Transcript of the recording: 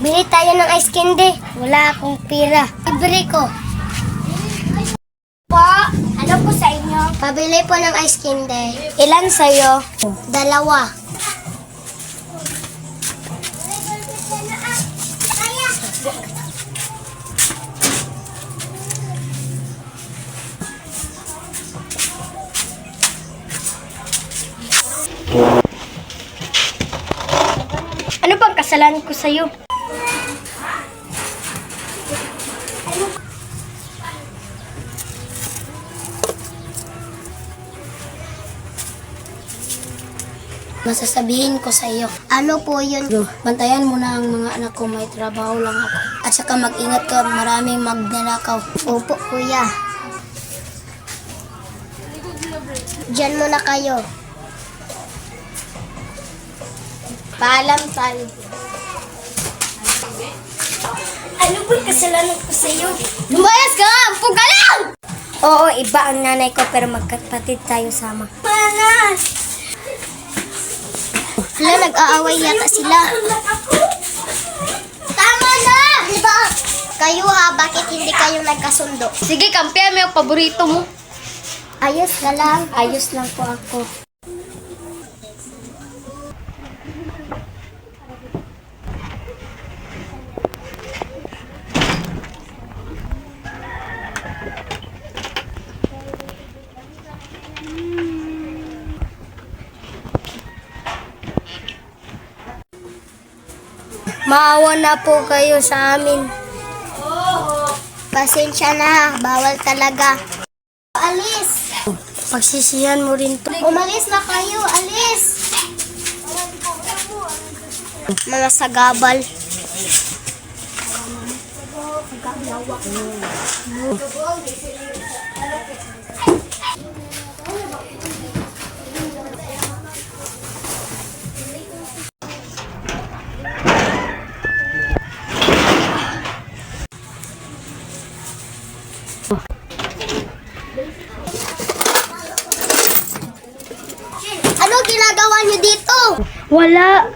Bili tayo ng ice candy. Wala akong pira. Libre ko. Po, ano po sa inyo? Pabili po ng ice candy. Ilan sa'yo? 2. Ano bang kasalanan ko sa'yo? Masasabihin ko sa iyo. Ano po yun? Bantayan mo na ang mga anak ko, may trabaho lang ako. At saka mag-ingat ka, maraming magnanakaw. Opo, kuya. Diyan muna kayo. Paalam, Tal. Ano ba kasalanan ko sa iyo? Lumayas ka! Ampo ka lang! Oo, iba ang nanay ko pero magkapatid tayo sama. Manas! Hala, nag-aaway yata sila. Tama na! Diba? Kayo ha, bakit hindi kayo nagkasundo? Sige, kampihan mo yung paborito mo. Ayos na lang. Ayos lang po ako. Maawa na po kayo sa amin. Pasensya na, bawal talaga. Alis! Pagsisihan mo rin to. Umalis na kayo, alis! Mga sagabal. Ano ginagawa niyo dito? Wala.